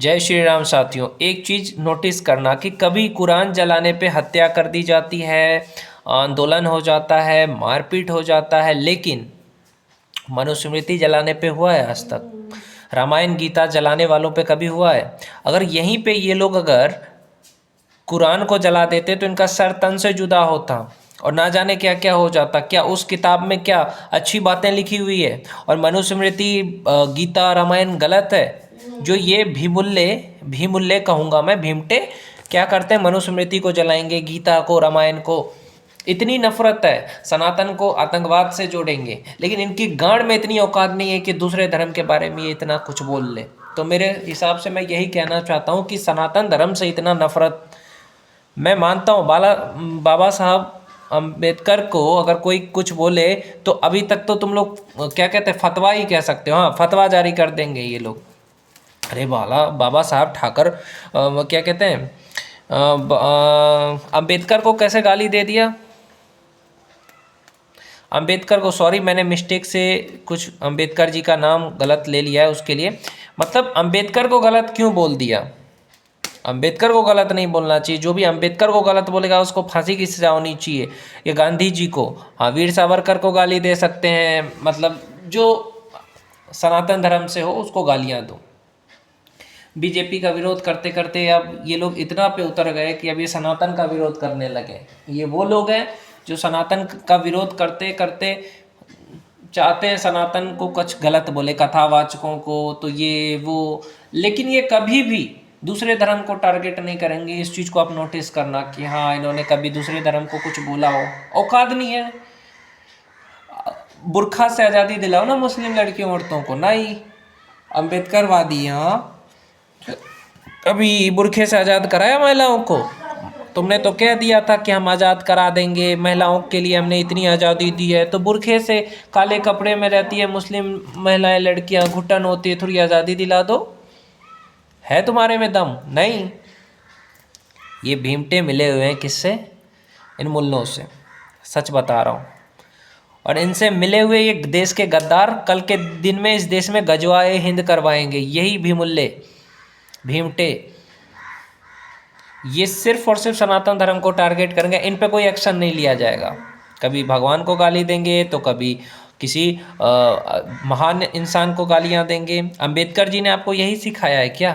जय श्री राम साथियों, एक चीज़ नोटिस करना कि कभी कुरान जलाने पे हत्या कर दी जाती है, आंदोलन हो जाता है, मारपीट हो जाता है, लेकिन मनुस्मृति जलाने पे हुआ है आज तक? रामायण गीता जलाने वालों पे कभी हुआ है? अगर यहीं पे ये लोग अगर कुरान को जला देते तो इनका सर तन से जुदा होता और ना जाने क्या क्या हो जाता। क्या उस किताब में क्या अच्छी बातें लिखी हुई है? और मनुस्मृति गीता रामायण गलत है? जो ये भीमुल्ले कहूँगा मैं, भीमटे क्या करते हैं? मनुस्मृति को जलाएंगे, गीता को, रामायण को। इतनी नफरत है, सनातन को आतंकवाद से जोड़ेंगे, लेकिन इनकी गांड में इतनी औकात नहीं है कि दूसरे धर्म के बारे में ये इतना कुछ बोल ले। तो मेरे हिसाब से मैं यही कहना चाहता हूँ कि सनातन धर्म से इतना नफरत, मैं मानता हूँ बाबा साहब अम्बेडकर को अगर कोई कुछ बोले तो अभी तक तो तुम लोग क्या कहते हैं, फतवा ही कह सकते हो। हाँ, फतवा जारी कर देंगे ये लोग। अरे बाबा साहब ठाकर क्या कहते हैं, अम्बेडकर को कैसे गाली दे दिया? अम्बेडकर को, सॉरी मैंने मिस्टेक से कुछ अम्बेडकर जी का नाम गलत ले लिया है, उसके लिए मतलब अम्बेडकर को गलत क्यों बोल दिया? अम्बेडकर को गलत नहीं बोलना चाहिए। जो भी अम्बेडकर को गलत बोलेगा उसको फांसी की सजा होनी चाहिए। ये गांधी जी को, हाँ, वीर सावरकर को गाली दे सकते हैं, मतलब जो सनातन धर्म से हो उसको गालियाँ दो। बीजेपी का विरोध करते करते अब ये लोग इतना पे उतर गए कि अब ये सनातन का विरोध करने लगे। ये वो लोग हैं जो सनातन का विरोध करते करते चाहते हैं सनातन को कुछ गलत बोले, कथावाचकों को, तो ये वो, लेकिन ये कभी भी दूसरे धर्म को टारगेट नहीं करेंगे। इस चीज़ को आप नोटिस करना कि हाँ, इन्होंने कभी दूसरे धर्म को कुछ बोला हो, औकात नहीं है। बुर्खा से आज़ादी दिलाओ ना मुस्लिम लड़कियों औरतों को, नहीं। अम्बेडकर वादी, हाँ, कभी बुरखे से आज़ाद कराया महिलाओं को? तुमने तो कह दिया था कि हम आज़ाद करा देंगे, महिलाओं के लिए हमने इतनी आज़ादी दी है, तो बुरखे से, काले कपड़े में रहती है मुस्लिम महिलाएं, लड़कियां, घुटन होती है, थोड़ी आज़ादी दिला दो। है तुम्हारे में दम? नहीं। ये भीमटे मिले हुए हैं किससे? इन मुल्लों से, सच बता रहा हूँ। और इनसे मिले हुए ये देश के गद्दार कल के दिन में इस देश में गजवाए हिंद करवाएंगे। यही भीमुल्ले, भीमटे, ये सिर्फ और सिर्फ सनातन धर्म को टारगेट करेंगे। इन पे कोई एक्शन नहीं लिया जाएगा। कभी भगवान को गाली देंगे तो कभी किसी महान इंसान को गालियां देंगे। अंबेडकर जी ने आपको यही सिखाया है क्या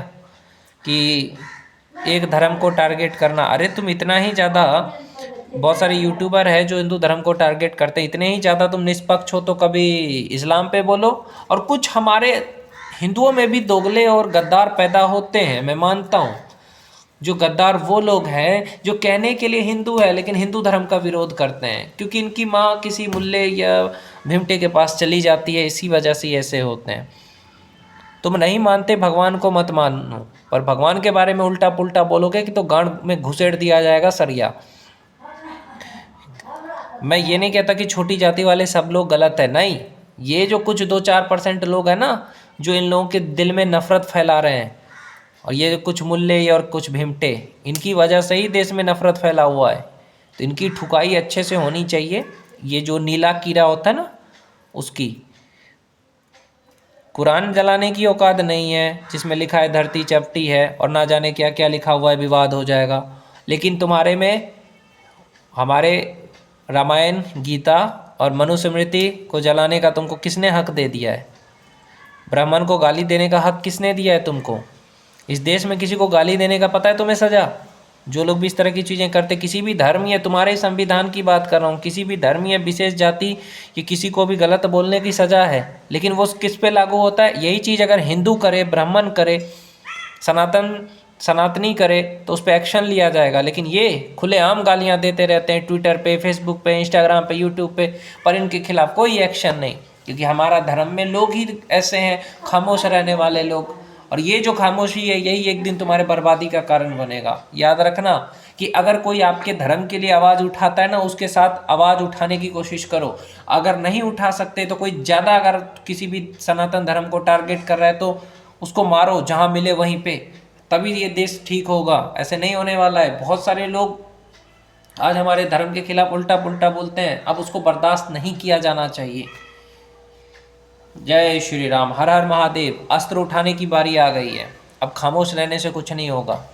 कि एक धर्म को टारगेट करना? अरे तुम इतना ही ज़्यादा, बहुत सारे यूट्यूबर है जो हिंदू धर्म को टारगेट करते हैं, इतने ही ज़्यादा तुम निष्पक्ष हो तो कभी इस्लाम पे बोलो। और कुछ हमारे हिंदुओं में भी दोगले और गद्दार पैदा होते हैं, मैं मानता हूँ। जो गद्दार वो लोग हैं जो कहने के लिए हिंदू है लेकिन हिंदू धर्म का विरोध करते हैं, क्योंकि इनकी माँ किसी मुल्ले या भीमटे के पास चली जाती है, इसी वजह से ऐसे होते हैं। तुम नहीं मानते भगवान को, मत मानो, पर भगवान के बारे में उल्टा पुल्टा बोलोगे कि तो गांड में घुसेड़ दिया जाएगा सरिया। मैं ये नहीं कहता कि छोटी जाति वाले सब लोग गलत है, नहीं। ये जो कुछ 2-4% लोग हैं ना, जो इन लोगों के दिल में नफरत फैला रहे हैं, और ये कुछ मुल्ले और कुछ भीमटे, इनकी वजह से ही देश में नफरत फैला हुआ है। तो इनकी ठुकाई अच्छे से होनी चाहिए। ये जो नीला कीड़ा होता है ना, उसकी। कुरान जलाने की औकात नहीं है जिसमें लिखा है धरती चपटी है और ना जाने क्या क्या लिखा हुआ है, विवाद हो जाएगा। लेकिन तुम्हारे में हमारे रामायण, गीता और मनुस्मृति को जलाने का तुमको किसने हक दे दिया है? ब्राह्मण को गाली देने का हक किसने दिया है तुमको? इस देश में किसी को गाली देने का पता है तुम्हें सज़ा? जो लोग भी इस तरह की चीज़ें करते, किसी भी धर्म या, तुम्हारे संविधान की बात कर रहा हूँ, किसी भी धर्म या विशेष जाति कि किसी को भी गलत बोलने की सज़ा है, लेकिन वो किस पे लागू होता है? यही चीज़ अगर हिंदू करे, ब्राह्मण करे, सनातनी करे तो उस पर एक्शन लिया जाएगा। लेकिन ये खुलेआम गालियाँ देते रहते हैं ट्विटर पे, फेसबुक पे, इंस्टाग्राम पे, यूट्यूब पे, पर इनके खिलाफ कोई एक्शन नहीं, क्योंकि हमारा धर्म में लोग ही ऐसे हैं, खामोश रहने वाले लोग। और ये जो खामोशी है यही एक दिन तुम्हारे बर्बादी का कारण बनेगा। याद रखना कि अगर कोई आपके धर्म के लिए आवाज़ उठाता है ना, उसके साथ आवाज़ उठाने की कोशिश करो। अगर नहीं उठा सकते तो कोई ज़्यादा अगर किसी भी सनातन धर्म को टारगेट कर रहा है तो उसको मारो, जहाँ मिले वहीं पे, तभी ये देश ठीक होगा। ऐसे नहीं होने वाला है। बहुत सारे लोग आज हमारे धर्म के खिलाफ उल्टा पुल्टा बोलते हैं, अब उसको बर्दाश्त नहीं किया जाना चाहिए। जय श्री राम, हर हर महादेव। अस्त्र उठाने की बारी आ गई है। अब खामोश रहने से कुछ नहीं होगा।